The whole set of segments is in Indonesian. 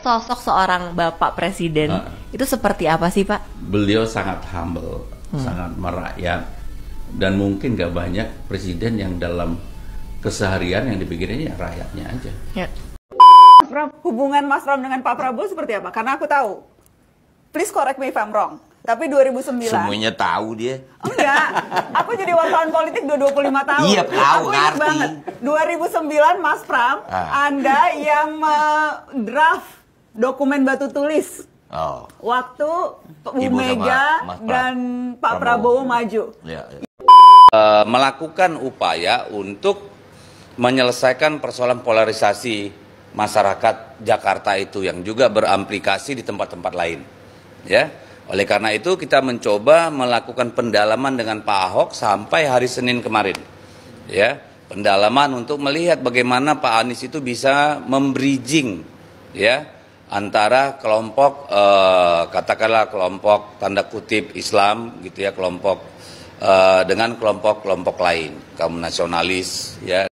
sosok seorang Bapak Presiden itu seperti apa sih, Pak? Beliau sangat humble, sangat merakyat, dan mungkin gak banyak presiden yang dalam keseharian yang dipikirinnya rakyatnya aja. Ya. Mas Pram, hubungan Mas Pram dengan Pak Prabowo seperti apa? Karena aku tahu, please correct me if I'm wrong, tapi 2009 semuanya tahu dia. enggak, aku jadi wartawan politik udah 25 tahun. Iya, tahu, aku ingat ngerti. banget 2009 Mas Pram, Anda yang draft dokumen batu tulis waktu Bu Ibu sama Mega Mas Pram. dan Pak Prabowo maju. Ya. Melakukan upaya untuk menyelesaikan persoalan polarisasi masyarakat Jakarta itu yang juga beramplikasi di tempat-tempat lain. Ya, oleh karena itu kita mencoba melakukan pendalaman dengan Pak Ahok sampai hari Senin kemarin. Ya, pendalaman untuk melihat bagaimana Pak Anies itu bisa membridging, ya, antara kelompok katakanlah kelompok tanda kutip Islam gitu ya, kelompok dengan kelompok-kelompok lain, kaum nasionalis, ya.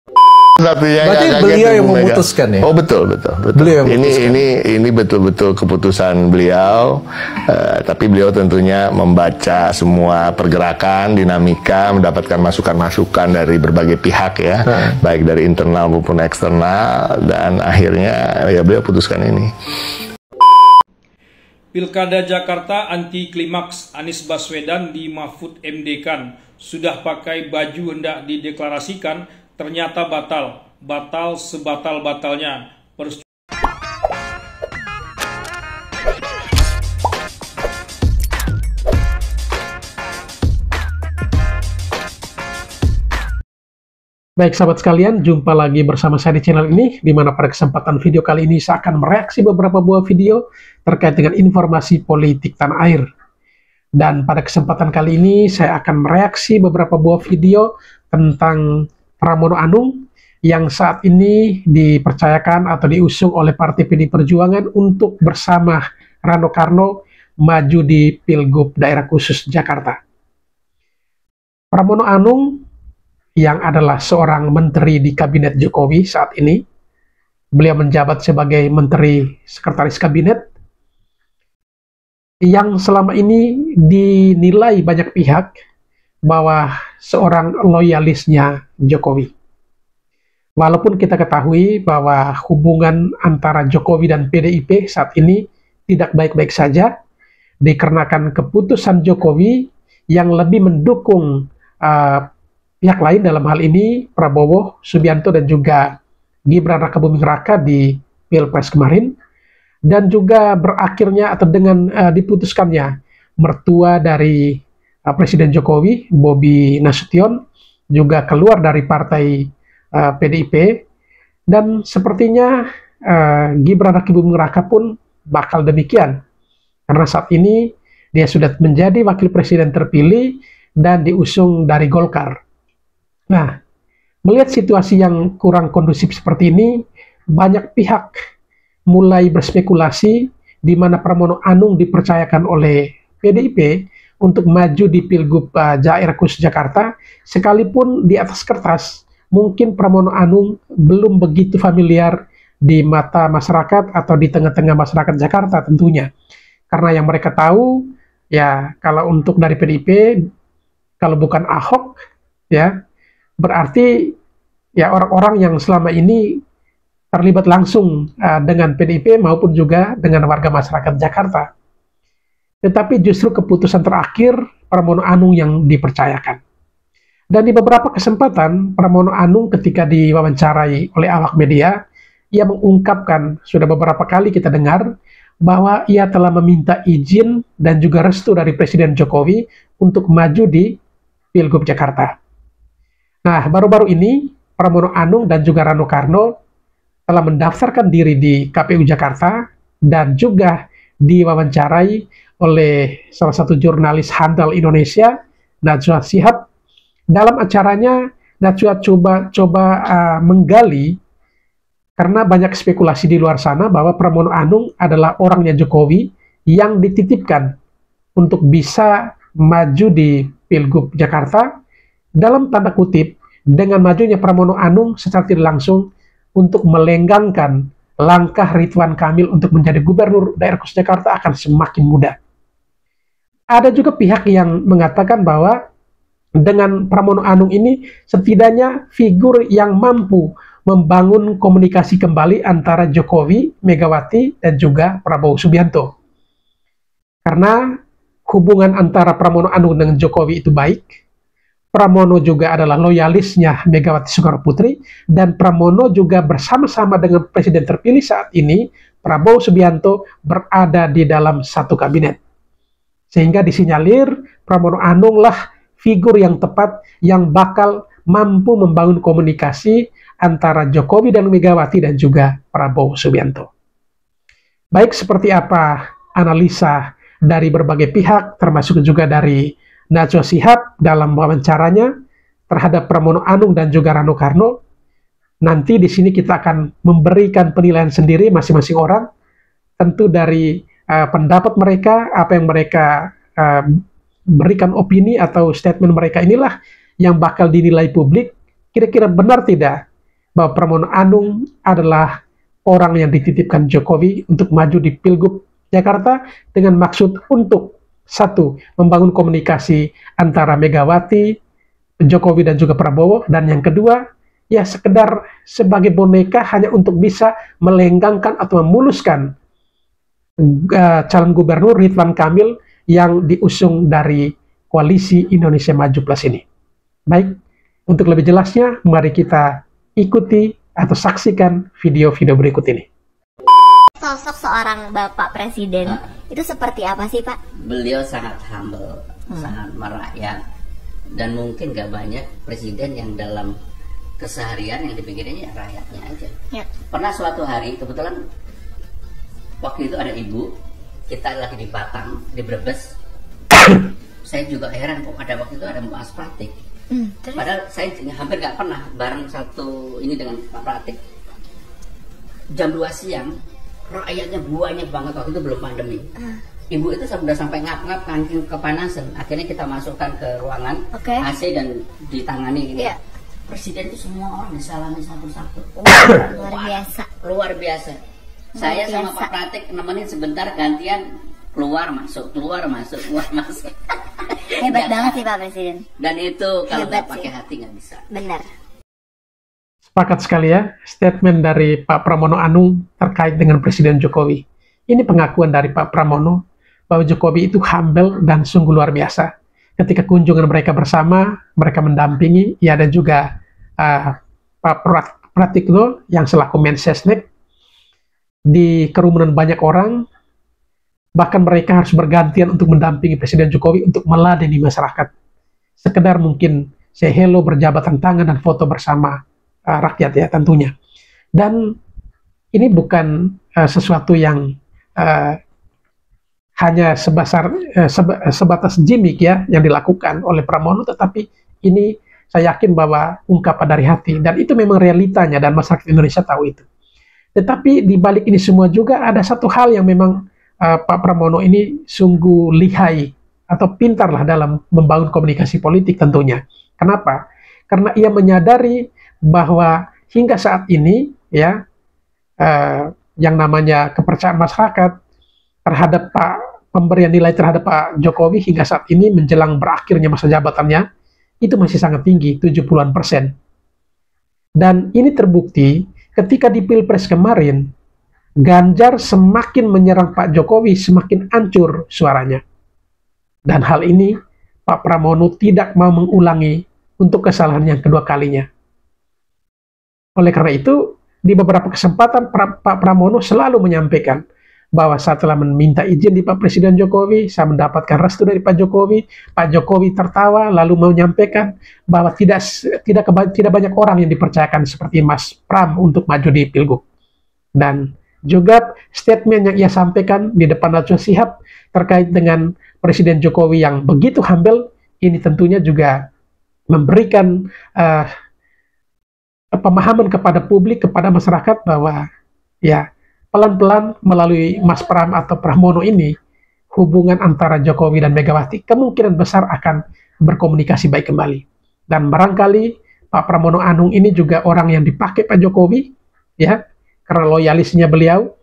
Berarti beliau yang memutuskan ya? Oh betul. Beliau yang memutuskan. Ini betul-betul keputusan beliau, tapi beliau tentunya membaca semua pergerakan, dinamika, mendapatkan masukan-masukan dari berbagai pihak ya, baik dari internal maupun eksternal, dan akhirnya ya beliau putuskan ini. Pilkada Jakarta anti klimaks, Anies Baswedan di Mahfud MD-kan. Sudah pakai baju hendak dideklarasikan, ternyata batal sebatal-batalnya. Baik sahabat sekalian, jumpa lagi bersama saya di channel ini, di mana pada kesempatan video kali ini saya akan mereaksi beberapa buah video terkait dengan informasi politik tanah air. Dan pada kesempatan kali ini saya akan mereaksi beberapa buah video tentang Pramono Anung yang saat ini dipercayakan atau diusung oleh Partai PD Perjuangan untuk bersama Rano Karno maju di Pilgub Daerah Khusus Jakarta. Pramono Anung yang adalah seorang menteri di Kabinet Jokowi saat ini, beliau menjabat sebagai Menteri Sekretaris Kabinet, yang selama ini dinilai banyak pihak bahwa seorang loyalisnya Jokowi. Walaupun kita ketahui bahwa hubungan antara Jokowi dan PDIP saat ini tidak baik-baik saja, dikarenakan keputusan Jokowi yang lebih mendukung pihak lain, dalam hal ini Prabowo Subianto dan juga Gibran Rakabuming Raka di Pilpres kemarin, dan juga berakhirnya atau dengan diputuskannya mertua dari Presiden Jokowi, Bobi Nasution, juga keluar dari partai PDIP, dan sepertinya Gibran Rakabuming Raka pun bakal demikian, karena saat ini dia sudah menjadi wakil presiden terpilih dan diusung dari Golkar. Nah, melihat situasi yang kurang kondusif seperti ini, banyak pihak mulai berspekulasi di mana Pramono Anung dipercayakan oleh PDIP untuk maju di Pilgub Daerah Khusus Jakarta, sekalipun di atas kertas mungkin Pramono Anung belum begitu familiar di mata masyarakat atau di tengah-tengah masyarakat Jakarta tentunya. Karena yang mereka tahu, ya kalau untuk dari PDIP, kalau bukan Ahok, ya berarti ya orang-orang yang selama ini terlibat langsung dengan PDIP maupun juga dengan warga masyarakat Jakarta. Tetapi justru keputusan terakhir Pramono Anung yang dipercayakan. Dan di beberapa kesempatan Pramono Anung ketika diwawancarai oleh awak media, ia mengungkapkan, sudah beberapa kali kita dengar, bahwa ia telah meminta izin dan juga restu dari Presiden Jokowi untuk maju di Pilgub Jakarta. Nah, baru-baru ini Pramono Anung dan juga Rano Karno telah mendaftarkan diri di KPU Jakarta dan juga diwawancarai oleh salah satu jurnalis handal Indonesia, Najwa Shihab. Dalam acaranya, Najwa coba menggali, karena banyak spekulasi di luar sana bahwa Pramono Anung adalah orangnya Jokowi yang dititipkan untuk bisa maju di Pilgub Jakarta, dalam tanda kutip, dengan majunya Pramono Anung secara tidak langsung untuk melenggangkan langkah Ridwan Kamil untuk menjadi gubernur daerah khusus Jakarta akan semakin mudah. Ada juga pihak yang mengatakan bahwa dengan Pramono Anung ini setidaknya figur yang mampu membangun komunikasi kembali antara Jokowi, Megawati, dan juga Prabowo Subianto. Karena hubungan antara Pramono Anung dengan Jokowi itu baik, Pramono juga adalah loyalisnya Megawati Soekarno Putri, dan Pramono juga bersama-sama dengan Presiden terpilih saat ini, Prabowo Subianto, berada di dalam satu kabinet. Sehingga disinyalir Pramono Anung lah figur yang tepat yang bakal mampu membangun komunikasi antara Jokowi dan Megawati dan juga Prabowo Subianto. Baik, seperti apa analisa dari berbagai pihak, termasuk juga dari Najwa Shihab dalam wawancaranya terhadap Pramono Anung dan juga Rano Karno. Nanti di sini kita akan memberikan penilaian sendiri masing-masing orang, tentu dari pendapat mereka, apa yang mereka berikan opini atau statement mereka inilah yang bakal dinilai publik. Kira-kira benar tidak bahwa Pramono Anung adalah orang yang dititipkan Jokowi untuk maju di Pilgub Jakarta dengan maksud untuk satu, membangun komunikasi antara Megawati, Jokowi dan juga Prabowo, dan yang kedua, ya sekedar sebagai boneka hanya untuk bisa melenggangkan atau memuluskan calon gubernur Ridwan Kamil yang diusung dari Koalisi Indonesia Maju Plus ini. Baik, untuk lebih jelasnya, mari kita ikuti atau saksikan video-video berikut ini. Sosok seorang Bapak Presiden itu seperti apa sih, Pak? Beliau sangat humble, sangat merakyat, dan mungkin gak banyak presiden yang dalam keseharian yang dipikirinnya rakyatnya aja. Ya. Pernah suatu hari, kebetulan waktu itu ada ibu, kita lagi di Batam, di Brebes. Saya juga heran kok ada waktu itu ada Mas Pratik. Padahal saya hampir gak pernah bareng satu ini dengan Pak Pratik. Jam 2 siang, rakyatnya banyak banget, waktu itu belum pandemi. Ibu itu sudah sampai ngap-ngap, kangking kepanasan. Akhirnya kita masukkan ke ruangan AC dan ditangani ini. Yeah. Presiden itu semua orang disalami satu-satu. Luar biasa. Luar biasa. Saya sama Pak Pratik nemenin sebentar, gantian keluar masuk, keluar masuk, keluar masuk. Hebat banget sih Pak Presiden. Dan itu kalau nggak pakai hati nggak bisa. Benar. Sepakat sekali ya, statement dari Pak Pramono Anung terkait dengan Presiden Jokowi. Ini pengakuan dari Pak Pramono bahwa Jokowi itu humble dan sungguh luar biasa. Ketika kunjungan mereka bersama, mereka mendampingi, ya, dan juga Pak Pratikno yang selaku Mensesnek, di kerumunan banyak orang, bahkan mereka harus bergantian untuk mendampingi Presiden Jokowi untuk meladeni masyarakat. Sekedar mungkin say hello, berjabatan tangan, dan foto bersama rakyat ya tentunya. Dan ini bukan sesuatu yang hanya sebatas gimmick ya yang dilakukan oleh Pramono, tetapi ini saya yakin bahwa ungkapan dari hati, dan itu memang realitanya dan masyarakat Indonesia tahu itu. Tetapi di balik ini semua juga ada satu hal yang memang Pak Pramono ini sungguh lihai atau pintarlah dalam membangun komunikasi politik tentunya. Kenapa? Karena ia menyadari bahwa hingga saat ini ya yang namanya kepercayaan masyarakat terhadap pemberian nilai terhadap Pak Jokowi hingga saat ini menjelang berakhirnya masa jabatannya itu masih sangat tinggi, 70-an%. Dan ini terbukti ketika di Pilpres kemarin Ganjar semakin menyerang Pak Jokowi, semakin hancur suaranya. Dan hal ini Pak Pramono tidak mau mengulangi untuk kesalahan yang kedua kalinya. Oleh karena itu, di beberapa kesempatan Pak Pramono selalu menyampaikan bahwa saya telah meminta izin di Pak Presiden Jokowi, saya mendapatkan restu dari Pak Jokowi. Pak Jokowi tertawa lalu menyampaikan bahwa tidak banyak orang yang dipercayakan seperti Mas Pram untuk maju di Pilgub. Dan juga statement yang ia sampaikan di depan Najwa Shihab terkait dengan Presiden Jokowi yang begitu humble, ini tentunya juga memberikan pemahaman kepada publik, kepada masyarakat bahwa ya pelan-pelan melalui Mas Pram atau Pramono ini, hubungan antara Jokowi dan Megawati kemungkinan besar akan berkomunikasi baik kembali. Dan barangkali Pak Pramono Anung ini juga orang yang dipakai Pak Jokowi, ya, karena loyalisnya beliau,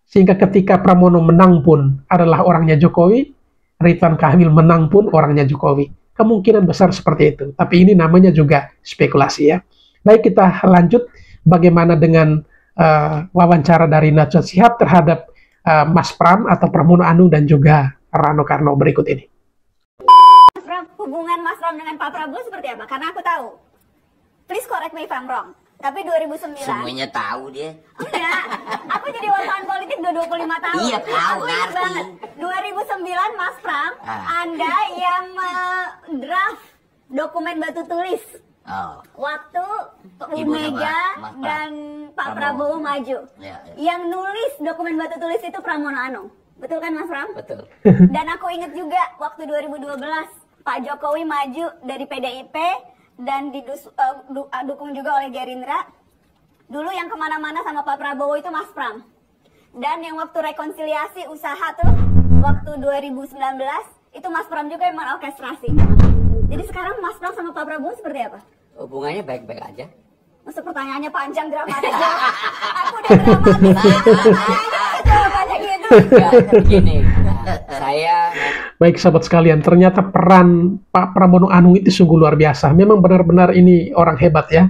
sehingga ketika Pramono menang pun adalah orangnya Jokowi, Ridwan Kamil menang pun orangnya Jokowi. Kemungkinan besar seperti itu. Tapi ini namanya juga spekulasi ya. Baik, kita lanjut bagaimana dengan wawancara dari Najwa Shihab terhadap Mas Pram atau Pramono Anung dan juga Rano Karno berikut ini. Mas Pram, hubungan Mas Pram dengan Pak Prabowo seperti apa? Karena aku tahu. Please correct me if I'm wrong. Tapi 2009... Semuanya tahu dia. Enggak, aku jadi wartawan politik udah 25 tahun. Iya, tahu, aku ingat ngerti. banget. 2009 Mas Pram, Anda yang draft dokumen batu tulis. Waktu Bu Mega dan Pak Prabowo maju. Yang nulis dokumen batu tulis itu Pramono Anung. Betul kan Mas Pram? Betul. Dan aku ingat juga waktu 2012 Pak Jokowi maju dari PDIP dan didukung juga oleh Gerindra. Dulu yang kemana-mana sama Pak Prabowo itu Mas Pram. Dan yang waktu rekonsiliasi usaha tuh, waktu 2019, itu Mas Pram juga yang mengorkestrasi. Jadi sekarang Mas Pram sama Pak Prabowo seperti apa? Hubungannya baik-baik aja. Masa pertanyaannya panjang dramatis? Aku udah dramatis. Jawabannya gitu. Begini, saya... Baik sahabat sekalian, ternyata peran Pak Pramono Anung itu sungguh luar biasa. Memang benar-benar ini orang hebat ya.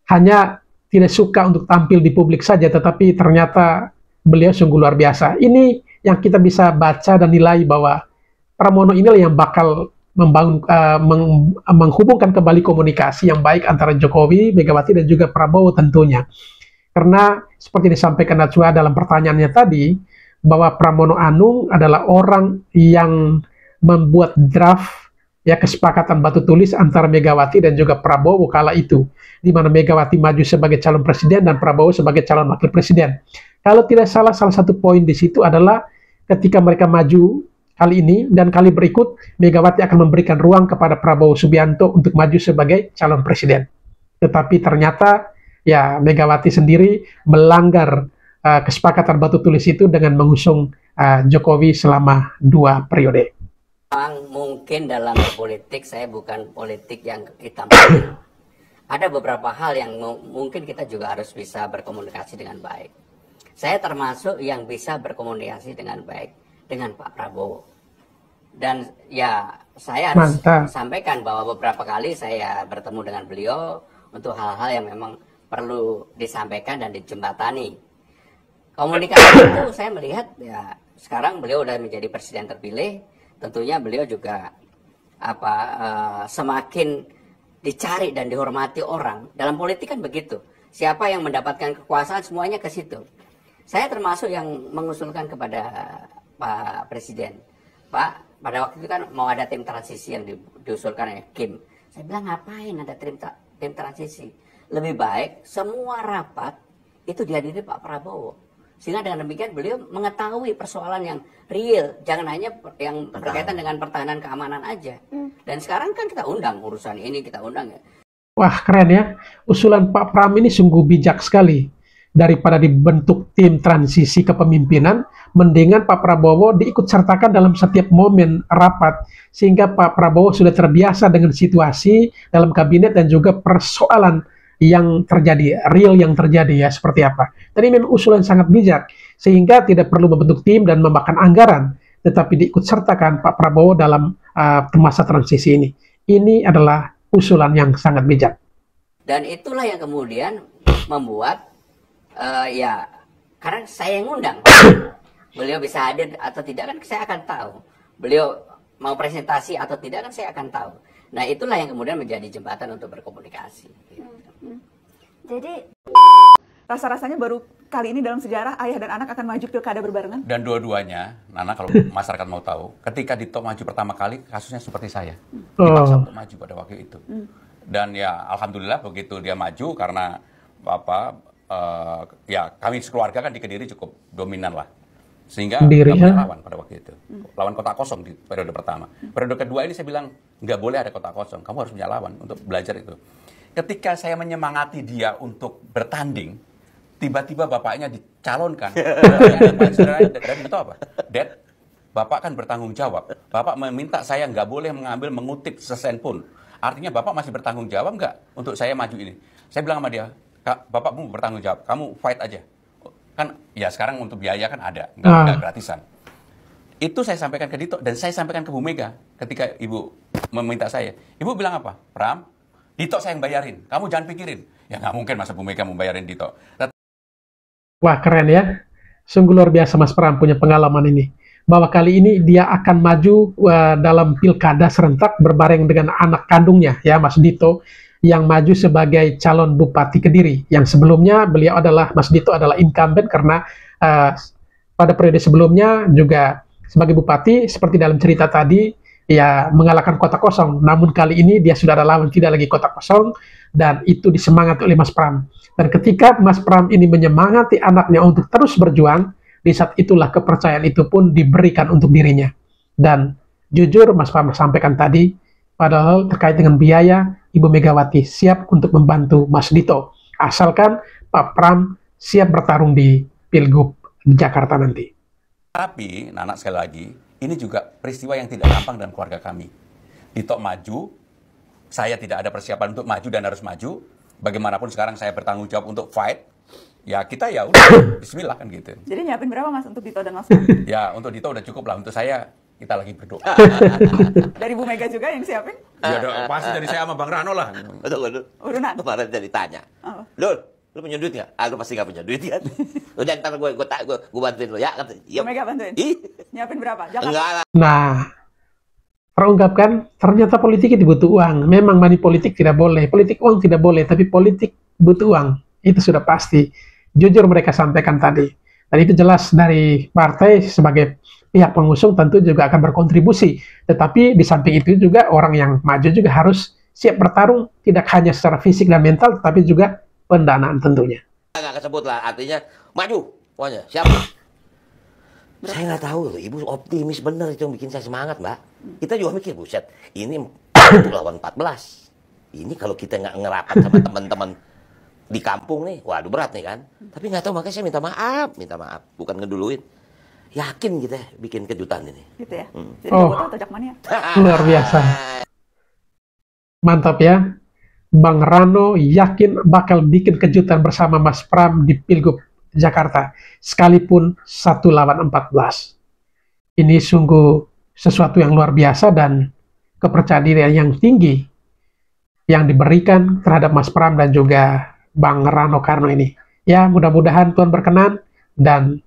Hanya tidak suka untuk tampil di publik saja, tetapi ternyata beliau sungguh luar biasa. Ini yang kita bisa baca dan nilai bahwa Pramono inilah yang bakal membangun, menghubungkan kembali komunikasi yang baik antara Jokowi, Megawati, dan juga Prabowo tentunya. Karena seperti disampaikan Najwa dalam pertanyaannya tadi, bahwa Pramono Anung adalah orang yang membuat draft ya kesepakatan batu tulis antara Megawati dan juga Prabowo kala itu, di mana Megawati maju sebagai calon presiden dan Prabowo sebagai calon wakil presiden. Kalau tidak salah satu poin di situ adalah ketika mereka maju kali ini dan kali berikut, Megawati akan memberikan ruang kepada Prabowo Subianto untuk maju sebagai calon presiden. Tetapi ternyata ya Megawati sendiri melanggar kesepakatan batu tulis itu dengan mengusung Jokowi selama 2 periode. Memang mungkin dalam politik saya bukan politik yang hitam putih. Ada beberapa hal yang mungkin kita juga harus bisa berkomunikasi dengan baik. Saya termasuk yang bisa berkomunikasi dengan baik dengan Pak Prabowo. Dan ya saya harus sampaikan bahwa beberapa kali saya bertemu dengan beliau untuk hal-hal yang memang perlu disampaikan dan dijembatani. Komunikasi itu saya melihat ya sekarang beliau udah menjadi presiden terpilih, tentunya beliau juga semakin dicari dan dihormati orang. Dalam politik kan begitu. Siapa yang mendapatkan kekuasaan semuanya ke situ. Saya termasuk yang mengusulkan kepada Pak Presiden, Pak, pada waktu itu kan mau ada tim transisi yang diusulkan oleh Kim. Saya bilang ngapain ada tim transisi? Lebih baik semua rapat itu dihadiri Pak Prabowo. Sehingga dengan demikian beliau mengetahui persoalan yang real, jangan hanya yang berkaitan dengan pertahanan keamanan aja. Dan sekarang kan kita undang urusan ini, kita undang ya. Wah keren ya, usulan Pak Pram ini sungguh bijak sekali. Daripada dibentuk tim transisi kepemimpinan, mendingan Pak Prabowo diikut sertakan dalam setiap momen rapat, sehingga Pak Prabowo sudah terbiasa dengan situasi dalam kabinet dan juga persoalan yang terjadi, real yang terjadi ya seperti apa. Tadi memang usulan sangat bijak, sehingga tidak perlu membentuk tim dan memakan anggaran, tetapi diikut sertakan Pak Prabowo dalam masa transisi ini. Ini adalah usulan yang sangat bijak. Dan itulah yang kemudian membuat ya karena saya yang ngundang, beliau bisa hadir atau tidak kan saya akan tahu. Beliau mau presentasi atau tidak kan saya akan tahu. Nah itulah yang kemudian menjadi jembatan untuk berkomunikasi. Jadi rasa-rasanya baru kali ini dalam sejarah ayah dan anak akan maju pilkada berbarengan. Dan dua-duanya, Nana kalau masyarakat mau tahu, ketika Dito maju pertama kali kasusnya seperti saya, dipaksa untuk maju pada waktu itu. Dan ya alhamdulillah begitu dia maju karena ya kami sekeluarga kan di Kediri cukup dominan lah. Sehingga nggak punya lawan pada waktu itu. Lawan kota kosong di periode pertama. Periode kedua ini saya bilang, nggak boleh ada kota kosong. Kamu harus punya lawan untuk belajar itu. Ketika saya menyemangati dia untuk bertanding, tiba-tiba bapaknya dicalonkan. Dan itu apa? Dad, bapak kan bertanggung jawab. Bapak meminta saya nggak boleh mengutip sesen pun. Artinya bapak masih bertanggung jawab nggak untuk saya maju ini? Saya bilang sama dia, Kak, bapak mau bertanggung jawab. Kamu fight aja. kan ya sekarang untuk biaya kan ada, nggak gratisan. Itu saya sampaikan ke Dito dan saya sampaikan ke Bu Mega ketika Ibu meminta saya. Ibu bilang apa? Pram, Dito saya yang bayarin, kamu jangan pikirin. Ya nggak mungkin masa Bu Mega mau bayarin Dito. Wah keren ya, sungguh luar biasa Mas Pram punya pengalaman ini. Bahwa kali ini dia akan maju dalam pilkada serentak berbareng dengan anak kandungnya ya Mas Dito yang maju sebagai calon Bupati Kediri. Yang sebelumnya beliau adalah, Mas Dito adalah incumbent karena pada periode sebelumnya juga sebagai bupati, seperti dalam cerita tadi, ya mengalahkan kota kosong. Namun kali ini dia sudah ada lawan, tidak lagi kota kosong, dan itu disemangati oleh Mas Pram. Dan ketika Mas Pram ini menyemangati anaknya untuk terus berjuang, di saat itulah kepercayaan itu pun diberikan untuk dirinya. Dan jujur Mas Pram sampaikan tadi, padahal terkait dengan biaya, Ibu Megawati siap untuk membantu Mas Dito. Asalkan Pak Pram siap bertarung di Pilgub Jakarta nanti. Tapi, Nana sekali lagi, ini juga peristiwa yang tidak gampang dalam keluarga kami. Dito maju, saya tidak ada persiapan untuk maju dan harus maju. Bagaimanapun sekarang saya bertanggung jawab untuk fight. Ya kita ya udah, bismillah kan gitu. Jadi nyiapin berapa Mas untuk Dito dan Mas? Ya untuk Dito udah cukup lah, untuk saya kita lagi berdoa. Dari Bu Mega juga yang siapin? Ya pasti dari saya sama Bang Rano lah. Betul. Urunan. Kemarin jadi tanya. Dul, lu punya duit nggak? Lu pasti nggak punya duit kan? Udah ntar gue bantuin lu ya. Bu Mega bantuin? Nyiapin berapa? Enggak lah. Nah, terungkapkan ternyata politik itu butuh uang. Memang money politik tidak boleh, politik uang tidak boleh, tapi politik butuh uang. Itu sudah pasti. Jujur mereka sampaikan tadi. Dan itu jelas dari partai sebagai pihak pengusung tentu juga akan berkontribusi. Tetapi di samping itu juga orang yang maju juga harus siap bertarung, tidak hanya secara fisik dan mental, tetapi juga pendanaan tentunya. Nggak kesebut lah, artinya maju. Pokoknya, siapa? Saya nggak tahu loh, Ibu optimis bener itu yang bikin saya semangat, Mbak. Kita juga mikir, buset, ini lawan 14. Ini kalau kita nggak ngerapat sama teman-teman di kampung nih, waduh berat nih kan. Tapi nggak tahu, makanya saya minta maaf, bukan ngeduluin. Yakin kita bikin kejutan ini. Gitu ya? Jadi atau Jakmania? Luar biasa. Mantap ya. Bang Rano yakin bakal bikin kejutan bersama Mas Pram di Pilgub Jakarta. Sekalipun 1 lawan 14. Ini sungguh sesuatu yang luar biasa dan kepercayaan diri yang tinggi yang diberikan terhadap Mas Pram dan juga Bang Rano Karno ini. Ya, mudah-mudahan Tuhan berkenan dan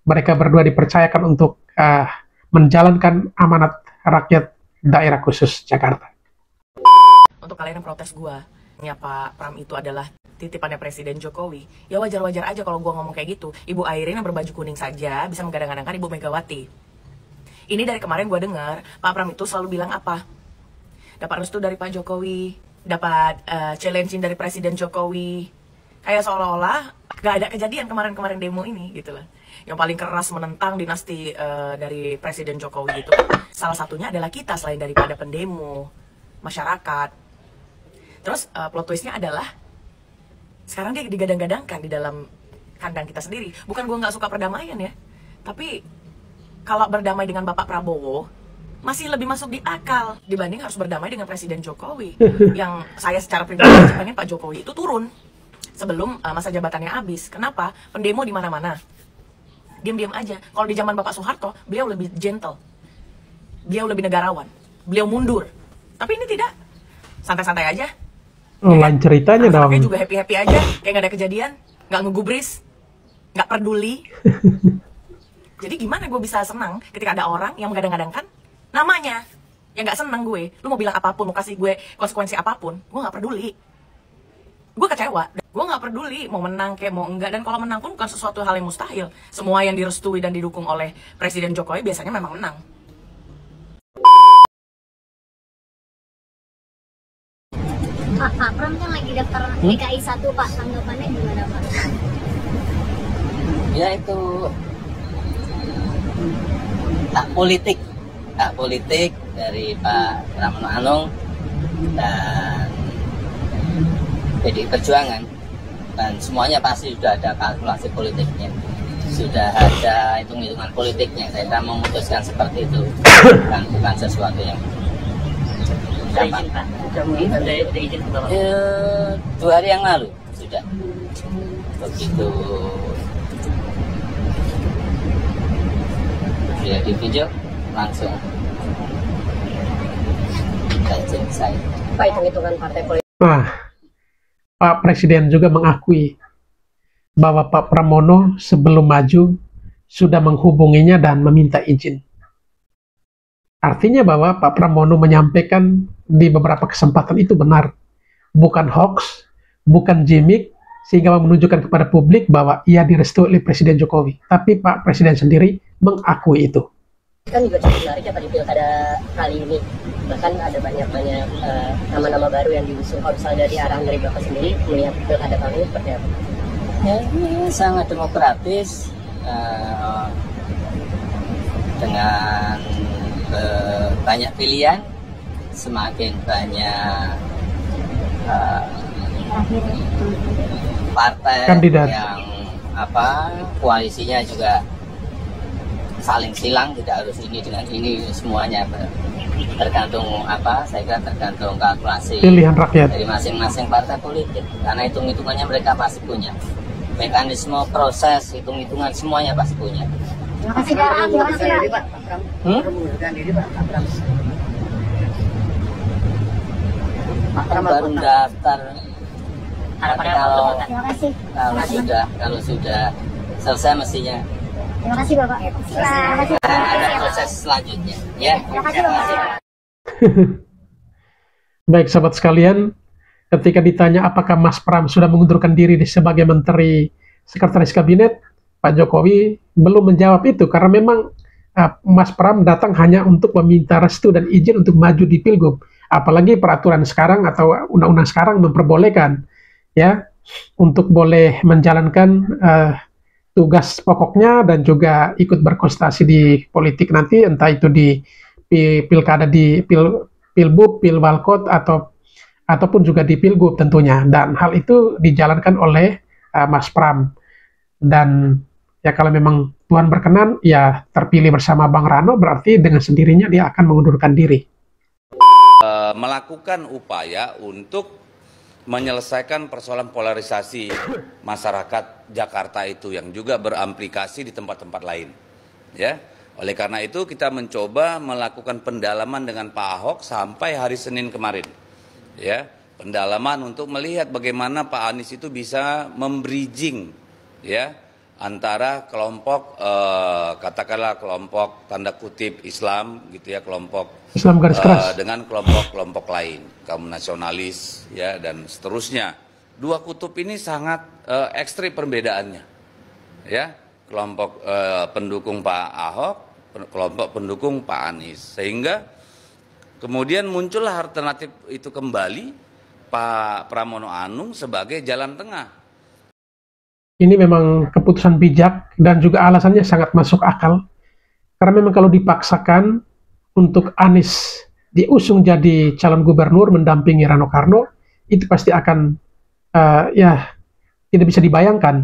mereka berdua dipercayakan untuk menjalankan amanat rakyat daerah khusus Jakarta. Untuk kalian yang protes gue, Pak Pram itu adalah titipannya Presiden Jokowi, ya wajar-wajar aja kalau gue ngomong kayak gitu. Ibu Airin yang berbaju kuning saja bisa menggadang-gadangkan Ibu Megawati. Ini dari kemarin gue dengar, Pak Pram itu selalu bilang apa? Dapat restu dari Pak Jokowi, dapat challenging dari Presiden Jokowi. Kayak seolah-olah gak ada kejadian kemarin-kemarin demo ini gitu lah. Yang paling keras menentang dinasti dari Presiden Jokowi itu salah satunya adalah kita selain daripada pendemo, masyarakat. Terus plot twistnya adalah sekarang dia digadang-gadangkan di dalam kandang kita sendiri. Bukan gue nggak suka perdamaian ya, tapi kalau berdamai dengan Bapak Prabowo masih lebih masuk di akal dibanding harus berdamai dengan Presiden Jokowi. Yang saya secara pribadi pengen Pak Jokowi itu turun sebelum masa jabatannya habis. Kenapa? Pendemo di mana-mana. Diam-diam aja. Kalau di zaman Bapak Soeharto, beliau lebih gentle. Beliau lebih negarawan. Beliau mundur. Tapi ini tidak. Santai-santai aja. Lain ceritanya dong. Anaknya juga happy-happy aja. Kayak gak ada kejadian. Gak ngegubris. Gak peduli. Jadi gimana gue bisa senang ketika ada orang yang menggadang-gadangkan namanya. Yang gak senang gue. Lu mau bilang apapun, mau kasih gue konsekuensi apapun, gue gak peduli. Gue kecewa. Gue gak peduli mau menang kayak mau enggak. Dan kalau menang pun bukan sesuatu hal yang mustahil. Semua yang direstui dan didukung oleh Presiden Jokowi biasanya memang menang. Pak Pram kan lagi daftar DKI 1 Pak, tanggapannya gimana Pak? Ya itu hak politik dari Pak Pramono Anung dan PDI Perjuangan, dan semuanya pasti sudah ada kalkulasi politiknya, sudah ada hitung-hitungan politiknya. Saya tidak memutuskan seperti itu, bukan sesuatu yang gampang. Sudah izin 2 hari yang lalu sudah. Begitu ya di video langsung saya. Pak, hitung-hitungan partai politik. Nah, Pak Presiden juga mengakui bahwa Pak Pramono sebelum maju sudah menghubunginya dan meminta izin. Artinya bahwa Pak Pramono menyampaikan di beberapa kesempatan itu benar. Bukan hoax, bukan gimmick, sehingga menunjukkan kepada publik bahwa ia direstui oleh Presiden Jokowi. Tapi Pak Presiden sendiri mengakui itu. Kan juga cukup menarik ya Pak di pilkada kali ini. Bahkan ada banyak-banyak nama-nama baru yang diusung. Kalau misalnya dari arahan dari Bapak sendiri, melihat pilkada kali ini seperti apa? Ya, ini sangat demokratis dengan banyak pilihan, semakin banyak partai kandidat yang koalisinya juga saling silang, tidak harus ini dengan ini, semuanya tergantung saya kira tergantung kalkulasi pilihan rakyat dari masing-masing partai politik, karena hitung-hitungannya mereka pasti punya mekanisme, proses, hitung-hitungan semuanya pasti punya. Terima kasih Pak. Terima kasih Pak. Baru daftar. Terima kasih. Kalau sudah selesai mestinya. Terima kasih Bapak. Terima kasih. Ada proses selanjutnya. Ya. Terima kasih Bapak. Baik sahabat sekalian, ketika ditanya apakah Mas Pram sudah mengundurkan diri sebagai Menteri Sekretaris Kabinet, Pak Jokowi belum menjawab itu karena memang Mas Pram datang hanya untuk meminta restu dan izin untuk maju di Pilgub. Apalagi peraturan sekarang atau undang-undang sekarang memperbolehkan ya untuk boleh menjalankan tugas pokoknya dan juga ikut berkontestasi di politik nanti, entah itu di pilkada, di pilbub, pilwalkot ataupun juga di pilgub tentunya. Dan hal itu dijalankan oleh Mas Pram. Dan ya kalau memang Tuhan berkenan, ya terpilih bersama Bang Rano, berarti dengan sendirinya dia akan mengundurkan diri. Melakukan upaya untuk menyelesaikan persoalan polarisasi masyarakat Jakarta itu yang juga beramplikasi di tempat-tempat lain. Ya, oleh karena itu kita mencoba melakukan pendalaman dengan Pak Ahok sampai hari Senin kemarin. Ya, pendalaman untuk melihat bagaimana Pak Anies itu bisa membridging ya antara kelompok katakanlah kelompok tanda kutip Islam gitu ya, kelompok Islam garis keras dengan kelompok-kelompok lain, kaum nasionalis ya dan seterusnya. Dua kutub ini sangat ekstrim perbedaannya. Ya, kelompok pendukung Pak Ahok, kelompok pendukung Pak Anies. Sehingga kemudian muncullah alternatif itu kembali Pak Pramono Anung sebagai jalan tengah. Ini memang keputusan bijak dan juga alasannya sangat masuk akal. Karena memang kalau dipaksakan untuk Anies diusung jadi calon gubernur mendampingi Rano Karno, itu pasti akan ya tidak bisa dibayangkan.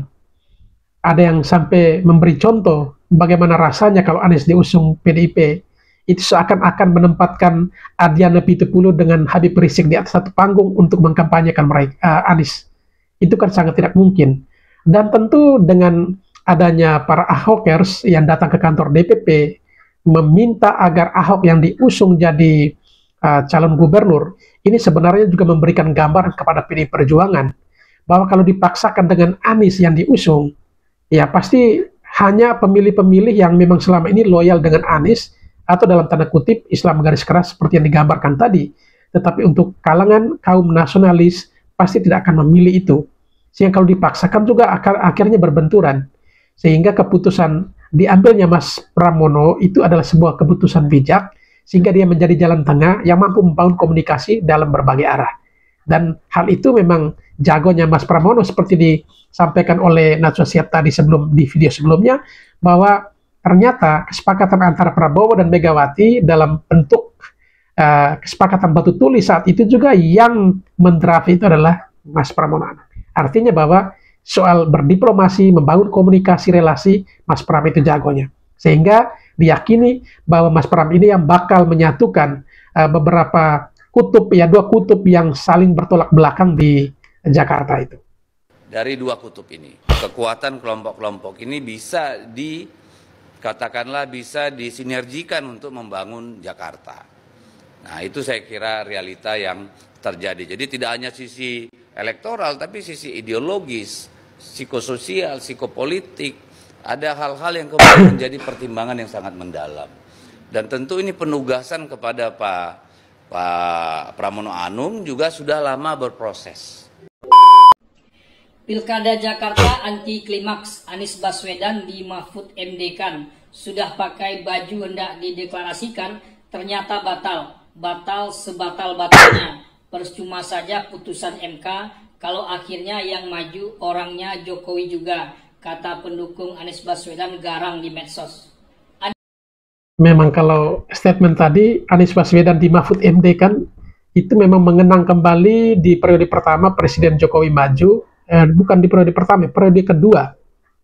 Ada yang sampai memberi contoh bagaimana rasanya kalau Anies diusung PDIP. Itu seakan-akan menempatkan Adiana Pitupulu dengan Habib Rizik di atas satu panggung untuk mengkampanyekan mereka Anies. Itu kan sangat tidak mungkin. Dan tentu dengan adanya para Ahokers yang datang ke kantor DPP meminta agar Ahok yang diusung jadi calon gubernur, ini sebenarnya juga memberikan gambaran kepada PDI Perjuangan bahwa kalau dipaksakan dengan Anies yang diusung, ya pasti hanya pemilih-pemilih yang memang selama ini loyal dengan Anies atau dalam tanda kutip Islam garis keras seperti yang digambarkan tadi. Tetapi untuk kalangan kaum nasionalis pasti tidak akan memilih itu. Sehingga kalau dipaksakan juga akhirnya berbenturan. Sehingga keputusan diambilnya Mas Pramono itu adalah sebuah keputusan bijak, sehingga dia menjadi jalan tengah yang mampu membangun komunikasi dalam berbagai arah. Dan hal itu memang jagonya Mas Pramono seperti disampaikan oleh Najwa Shihab tadi di video sebelumnya, bahwa ternyata kesepakatan antara Prabowo dan Megawati dalam bentuk kesepakatan batu tulis saat itu juga yang mendraft itu adalah Mas Pramono. Artinya bahwa soal berdiplomasi, membangun komunikasi relasi, Mas Pram itu jagonya. Sehingga diyakini bahwa Mas Pram ini yang bakal menyatukan beberapa kutub, ya dua kutub yang saling bertolak belakang di Jakarta itu. Dari dua kutub ini, kekuatan kelompok-kelompok ini bisa katakanlah bisa disinergikan untuk membangun Jakarta. Nah, itu saya kira realita yang terjadi. Jadi tidak hanya sisi elektoral, tapi sisi ideologis, psikososial, psikopolitik. Ada hal-hal yang kemudian menjadi pertimbangan yang sangat mendalam. Dan tentu ini penugasan kepada Pak Pramono Anung juga sudah lama berproses. Pilkada Jakarta anti klimaks, Anies Baswedan di Mahfud MD-kan. Sudah pakai baju hendak dideklarasikan, ternyata batal sebatal-batalnya. Percuma saja putusan MK kalau akhirnya yang maju orangnya Jokowi juga, kata pendukung Anies Baswedan garang di medsos. Memang kalau statement tadi Anies Baswedan di Mahfud MD kan itu memang mengenang kembali di periode pertama Presiden Jokowi maju, bukan di periode pertama, periode kedua.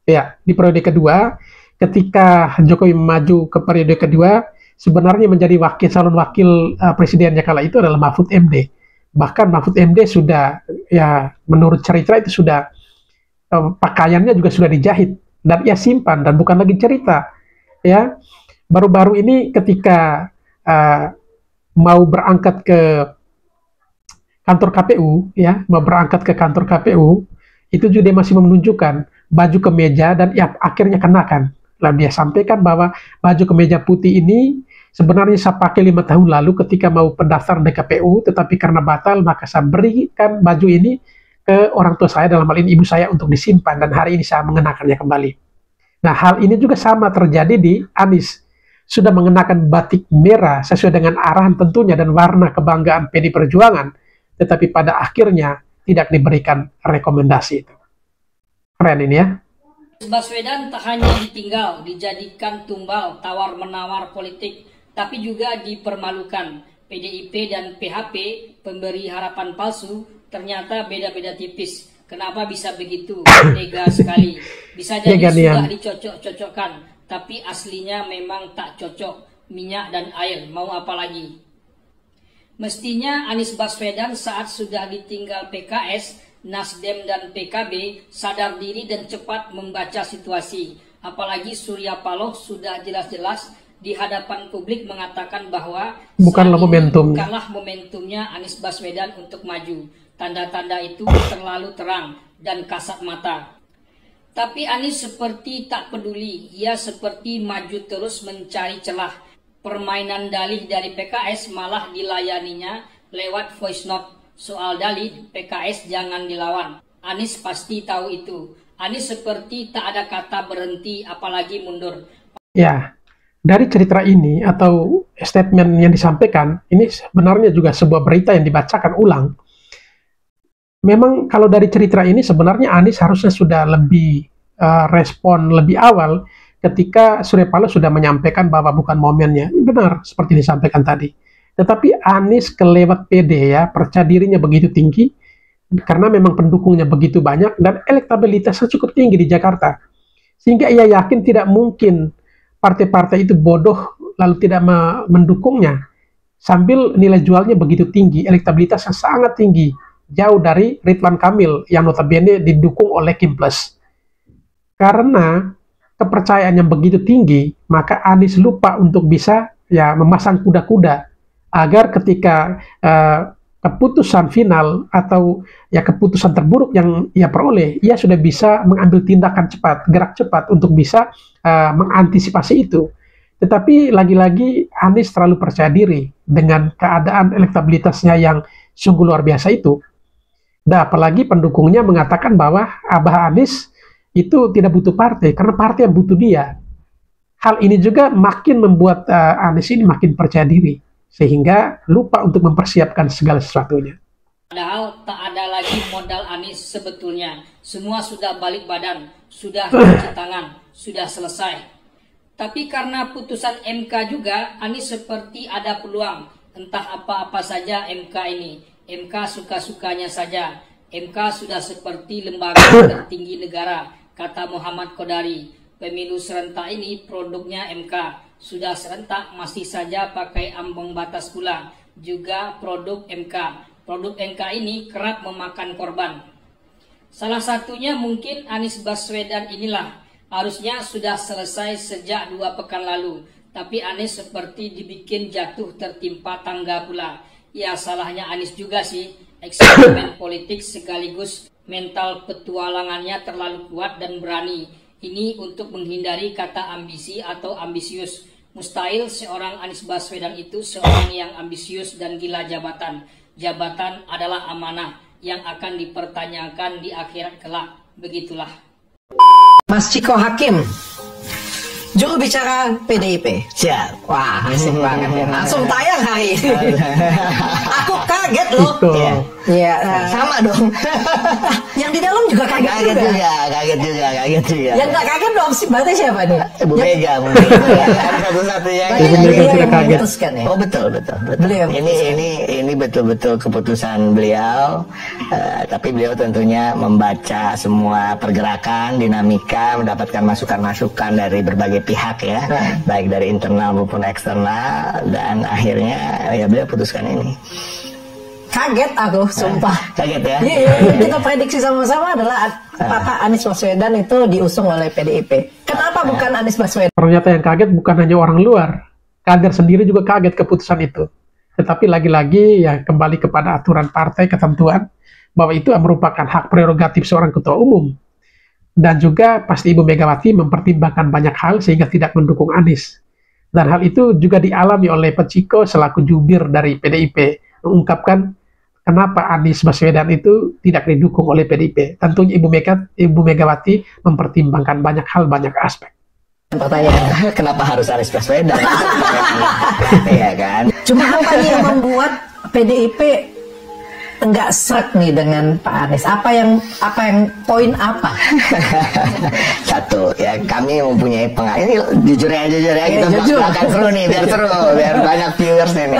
Ya, di periode kedua ketika Jokowi maju ke periode kedua, sebenarnya menjadi calon wakil presidennya kala itu adalah Mahfud MD. Bahkan Mahfud MD sudah, ya menurut cerita itu sudah, pakaiannya juga sudah dijahit dan ia simpan dan bukan lagi cerita. Ya, baru-baru ini ketika mau berangkat ke kantor KPU, ya mau berangkat ke kantor KPU, itu juga dia masih menunjukkan baju kemeja dan ya akhirnya kenakan. Lalu dia sampaikan bahwa baju kemeja putih ini sebenarnya saya pakai 5 tahun lalu ketika mau pendaftaran di KPU, tetapi karena batal maka saya berikan baju ini ke orang tua saya, dalam hal ini ibu saya, untuk disimpan, dan hari ini saya mengenakannya kembali. Nah, hal ini juga sama terjadi di Anies. Sudah mengenakan batik merah sesuai dengan arahan tentunya dan warna kebanggaan PD Perjuangan, tetapi pada akhirnya tidak diberikan rekomendasi itu. Keren ini ya. Baswedan tak hanya ditinggal, dijadikan tumbal tawar-menawar politik, tapi juga dipermalukan. PDIP dan PHP, pemberi harapan palsu, ternyata beda-beda tipis. Kenapa bisa begitu? Tega sekali. Bisa jadi sudah dicocok-cocokkan, tapi aslinya memang tak cocok. Minyak dan air, mau apa lagi? Mestinya Anies Baswedan saat sudah ditinggal PKS, Nasdem dan PKB sadar diri dan cepat membaca situasi. Apalagi Surya Paloh sudah jelas-jelas di hadapan publik mengatakan bahwa bukanlah momentumnya Anies Baswedan untuk maju. Tanda-tanda itu terlalu terang dan kasat mata. Tapi Anies seperti tak peduli. Ia seperti maju terus mencari celah. Permainan dalih dari PKS malah dilayaninya lewat voice note. Soal dalih, PKS jangan dilawan. Anies pasti tahu itu. Anies seperti tak ada kata berhenti, apalagi mundur. Ya, dari cerita ini atau statement yang disampaikan, ini sebenarnya juga sebuah berita yang dibacakan ulang. Memang kalau dari cerita ini sebenarnya Anies harusnya sudah lebih respon lebih awal ketika Surya Paloh sudah menyampaikan bahwa bukan momennya. Benar, seperti disampaikan tadi. Tetapi Anies kelewat PD ya, percaya dirinya begitu tinggi, karena memang pendukungnya begitu banyak, dan elektabilitasnya cukup tinggi di Jakarta. Sehingga ia yakin tidak mungkin partai-partai itu bodoh lalu tidak mendukungnya. Sambil nilai jualnya begitu tinggi, elektabilitasnya sangat tinggi, jauh dari Ridwan Kamil yang notabene didukung oleh Kim Plus. Karena kepercayaan yang begitu tinggi, maka Anies lupa untuk bisa ya memasang kuda-kuda agar ketika keputusan final atau ya keputusan terburuk yang ia peroleh, ia sudah bisa mengambil tindakan cepat, gerak cepat untuk bisa mengantisipasi itu. Tetapi lagi-lagi Anies terlalu percaya diri dengan keadaan elektabilitasnya yang sungguh luar biasa itu. Dan apalagi pendukungnya mengatakan bahwa Abah Anies itu tidak butuh partai, karena partai yang butuh dia. Hal ini juga makin membuat Anies ini makin percaya diri, sehingga lupa untuk mempersiapkan segala sesuatunya. Padahal tak ada lagi modal Anies sebetulnya. Semua sudah balik badan, sudah cuci tangan, sudah selesai. Tapi karena putusan MK juga, Anies seperti ada peluang. Entah apa-apa saja MK ini. MK suka-sukanya saja. MK sudah seperti lembaga tertinggi negara, kata Muhammad Kodari. Pemilu serentak ini produknya MK. Sudah serentak masih saja pakai ambang batas pula. Juga produk MK. Produk MK ini kerap memakan korban. Salah satunya mungkin Anies Baswedan inilah. Harusnya sudah selesai sejak 2 pekan lalu, tapi Anies seperti dibikin jatuh tertimpa tangga pula. Ya salahnya Anies juga sih, eksperimen politik sekaligus mental petualangannya terlalu kuat dan berani. Ini untuk menghindari kata ambisi atau ambisius. Mustahil seorang Anies Baswedan itu seorang yang ambisius dan gila jabatan. Jabatan adalah amanah yang akan dipertanyakan di akhirat kelak. Begitulah. Mas Ciko Hakim, juru bicara PDIP. Siap. Wah, asik banget ya. Langsung tayang hari ini. Aku kaget loh. Iya, sama dong. Yang di dalam juga kaget juga. Kaget juga. Yang nggak kaget dong sih, berarti siapa nih? Bu Mega. Satu-satunya yang memutuskan ya. Oh betul. Ini betul-betul keputusan beliau. Tapi beliau tentunya membaca semua pergerakan, dinamika, mendapatkan masukan-masukan dari berbagai pihak ya, baik dari internal maupun eksternal, dan akhirnya ya beliau putuskan ini. Kaget aku, sumpah. Kaget ya? Iya, kita prediksi sama-sama adalah Pak Anies Baswedan itu diusung oleh PDIP. Kenapa bukan Anies Baswedan? Ternyata yang kaget bukan hanya orang luar. Kader sendiri juga kaget keputusan itu. Tetapi lagi-lagi ya kembali kepada aturan partai, ketentuan bahwa itu merupakan hak prerogatif seorang ketua umum. Dan juga pasti Ibu Megawati mempertimbangkan banyak hal sehingga tidak mendukung Anies. Dan hal itu juga dialami oleh Pak Ciko selaku jubir dari PDIP, mengungkapkan kenapa Anies Baswedan itu tidak didukung oleh PDIP. Tentunya Ibu Megawati mempertimbangkan banyak hal, banyak aspek. Pertanyaan, kenapa harus Anies Baswedan? Iya kan? Cuma apa nih yang membuat PDIP enggak srek nih dengan Pak Anies? Apa yang poin apa? Satu ya, kami mempunyai ini jujur ya kita akan seru nih, biar seru, biar banyak viewers ini.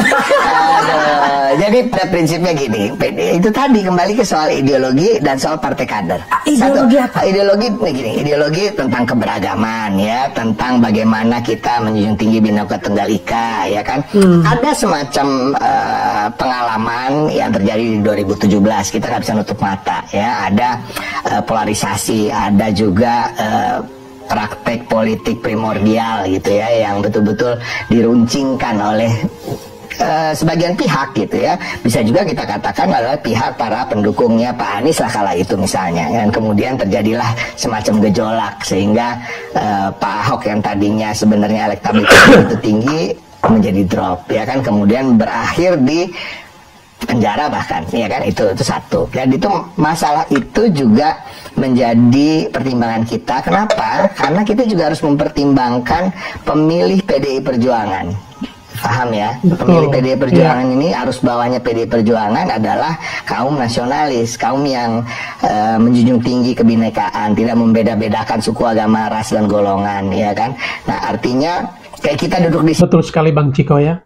Jadi pada prinsipnya gini, itu tadi kembali ke soal ideologi dan soal partai kader. Ideologi apa? Ideologi tentang keberagaman ya, tentang bagaimana kita menjunjung tinggi Bhinneka Tunggal Ika ya kan. Ada semacam pengalaman yang terjadi di 2017, kita nggak bisa nutup mata ya, ada polarisasi, ada juga praktek politik primordial gitu ya, yang betul-betul diruncingkan oleh sebagian pihak gitu ya, bisa juga kita katakan adalah pihak para pendukungnya Pak Anies lah kala itu misalnya, dan kemudian terjadilah semacam gejolak sehingga Pak Ahok yang tadinya sebenarnya elektabilitasnya itu tinggi menjadi drop ya kan, kemudian berakhir di penjara bahkan ya kan, itu satu. Dan itu masalah itu juga menjadi pertimbangan kita. Kenapa? Karena kita juga harus mempertimbangkan pemilih PDI Perjuangan. Paham ya? Pemilih PDI Perjuangan ini arus bawahnya PDI Perjuangan adalah kaum nasionalis, kaum yang menjunjung tinggi kebinekaan, tidak membeda-bedakan suku, agama, ras dan golongan ya kan. Nah artinya kayak kita duduk di... Betul sekali Bang Ciko ya.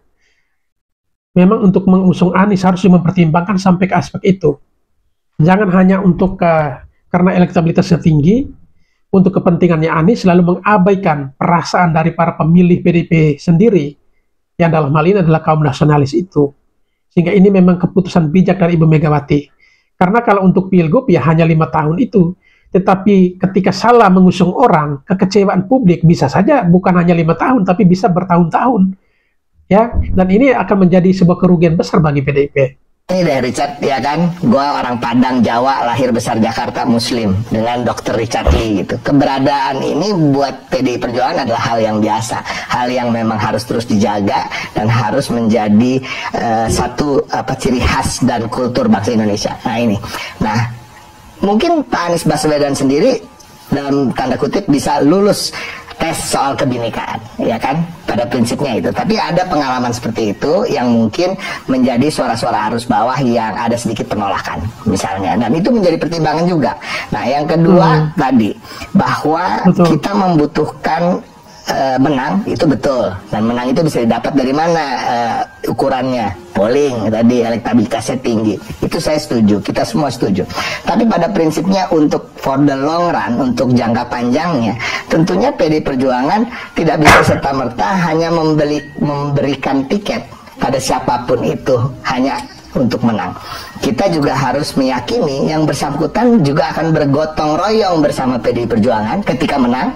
Memang untuk mengusung Anies harus mempertimbangkan sampai ke aspek itu. Jangan hanya untuk karena elektabilitasnya tinggi, untuk kepentingannya Anies lalu mengabaikan perasaan dari para pemilih PDIP sendiri, yang dalam hal ini adalah kaum nasionalis itu. Sehingga ini memang keputusan bijak dari Ibu Megawati. Karena kalau untuk Pilgub ya hanya 5 tahun itu. Tetapi ketika salah mengusung orang, kekecewaan publik bisa saja bukan hanya 5 tahun, tapi bisa bertahun-tahun. Ya, dan ini akan menjadi sebuah kerugian besar bagi PDIP. Ini deh Richard, ya kan, gua orang Padang, Jawa, lahir besar Jakarta, Muslim, dengan Dr. Richard Lee gitu. Keberadaan ini buat PDI Perjuangan adalah hal yang biasa, hal yang memang harus terus dijaga dan harus menjadi satu ciri khas dan kultur bangsa Indonesia. Nah ini, mungkin Pak Anies Baswedan sendiri dalam tanda kutip bisa lulus tes soal kebinekaan, ya kan, pada prinsipnya itu. Tapi ada pengalaman seperti itu yang mungkin menjadi suara-suara arus bawah yang ada sedikit penolakan, misalnya. Dan itu menjadi pertimbangan juga. Nah, yang kedua tadi, bahwa kita membutuhkan menang, itu betul. Dan menang itu bisa didapat dari mana ukurannya? Polling, tadi elektabilitasnya tinggi. Itu saya setuju, kita semua setuju. Tapi pada prinsipnya untuk for the long run, untuk jangka panjangnya, tentunya PDI Perjuangan tidak bisa serta-merta hanya memberikan tiket pada siapapun itu, hanya untuk menang. Kita juga harus meyakini yang bersangkutan juga akan bergotong royong bersama PDI Perjuangan ketika menang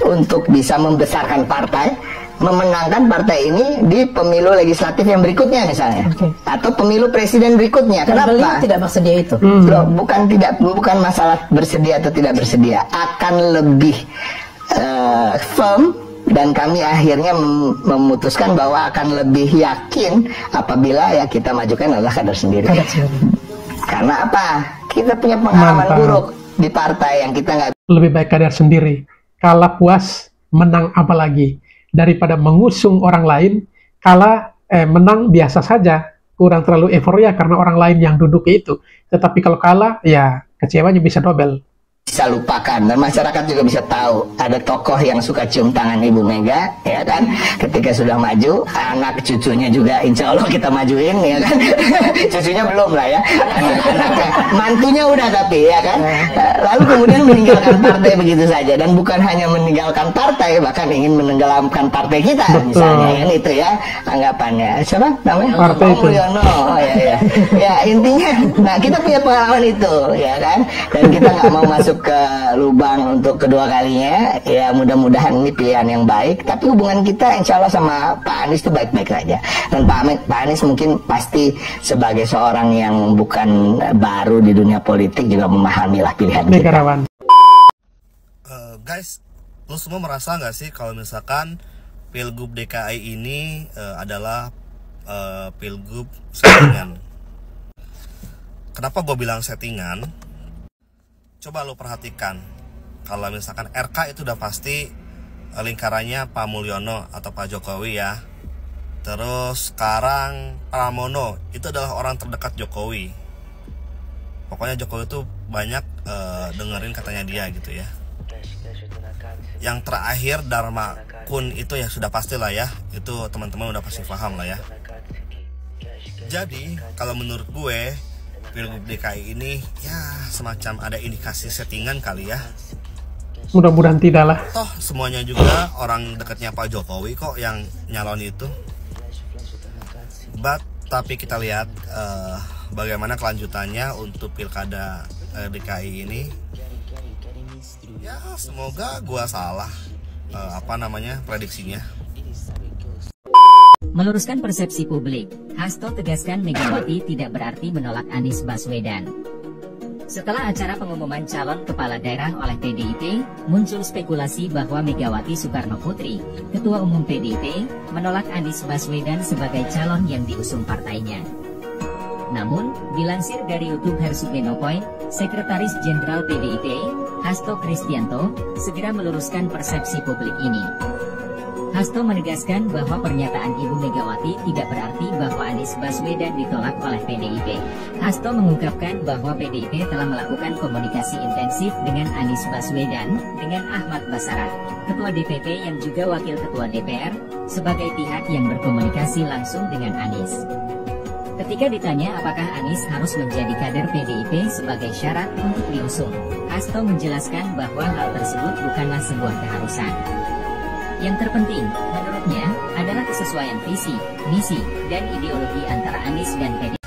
untuk bisa membesarkan partai, memenangkan partai ini di pemilu legislatif yang berikutnya misalnya, atau pemilu presiden berikutnya. Kenapa? Beliau tidak bersedia itu. Bukan masalah bersedia atau tidak bersedia, akan lebih firm. Dan kami akhirnya memutuskan bahwa akan lebih yakin apabila ya kita majukan adalah kader sendiri. Karena apa? Kita punya pengalaman buruk di partai yang kita nggak. Lebih baik kader sendiri. Kalah puas, menang apalagi. Daripada mengusung orang lain, kalah menang biasa saja. Kurang terlalu euforia karena orang lain yang duduk itu. Tetapi kalau kalah, ya kecewanya bisa double. Bisa lupakan, dan masyarakat juga bisa tahu ada tokoh yang suka cium tangan Ibu Mega, ya kan, ketika sudah maju, anak cucunya juga insya Allah kita majuin, ya kan. Cucunya belum lah ya, anak-anaknya, mantunya udah tapi ya kan, lalu kemudian meninggalkan partai begitu saja, dan bukan hanya meninggalkan partai, bahkan ingin menenggelamkan partai kita. Betul. Misalnya kan itu ya anggapannya. Siapa namanya? Partai itu. Mulyono. Oh ya. Ya intinya, nah kita punya pengalaman itu, ya kan, dan kita nggak mau masuk ke lubang untuk kedua kalinya. Ya mudah-mudahan ini pilihan yang baik, tapi hubungan kita insya Allah sama Pak Anies itu baik-baik saja. Dan Pak Anies mungkin pasti sebagai seorang yang bukan baru di dunia politik juga memahami lah pilihan kita. Guys, lo semua merasa nggak sih kalau misalkan Pilgub DKI ini adalah Pilgub settingan? Kenapa gue bilang settingan? Coba lo perhatikan, kalau misalkan RK itu udah pasti lingkarannya Pak Mulyono atau Pak Jokowi ya. Terus sekarang Pramono itu adalah orang terdekat Jokowi. Pokoknya Jokowi itu banyak dengerin katanya dia gitu ya. Yang terakhir Dharma Kun itu ya sudah pastilah ya, itu teman-teman udah pasti paham lah ya. Jadi kalau menurut gue Pilgub DKI ini ya semacam ada indikasi settingan kali ya. Mudah-mudahan tidak lah. Toh semuanya juga orang dekatnya Pak Jokowi kok yang nyalon itu. Tapi kita lihat bagaimana kelanjutannya untuk Pilkada DKI ini. Ya semoga gua salah prediksinya. Meluruskan persepsi publik, Hasto tegaskan Megawati tidak berarti menolak Anies Baswedan. Setelah acara pengumuman calon kepala daerah oleh PDIP, muncul spekulasi bahwa Megawati Soekarno Putri, Ketua Umum PDIP, menolak Anies Baswedan sebagai calon yang diusung partainya. Namun, dilansir dari YouTube Hersubeno Point, Sekretaris Jenderal PDIP, Hasto Kristianto, segera meluruskan persepsi publik ini. Hasto menegaskan bahwa pernyataan Ibu Megawati tidak berarti bahwa Anies Baswedan ditolak oleh PDIP. Hasto mengungkapkan bahwa PDIP telah melakukan komunikasi intensif dengan Anies Baswedan, dengan Ahmad Basarah, Ketua DPP yang juga Wakil Ketua DPR, sebagai pihak yang berkomunikasi langsung dengan Anies. Ketika ditanya apakah Anies harus menjadi kader PDIP sebagai syarat untuk diusung, Hasto menjelaskan bahwa hal tersebut bukanlah sebuah keharusan. Yang terpenting, menurutnya, adalah kesesuaian visi, misi, dan ideologi antara Anies dan PDIP.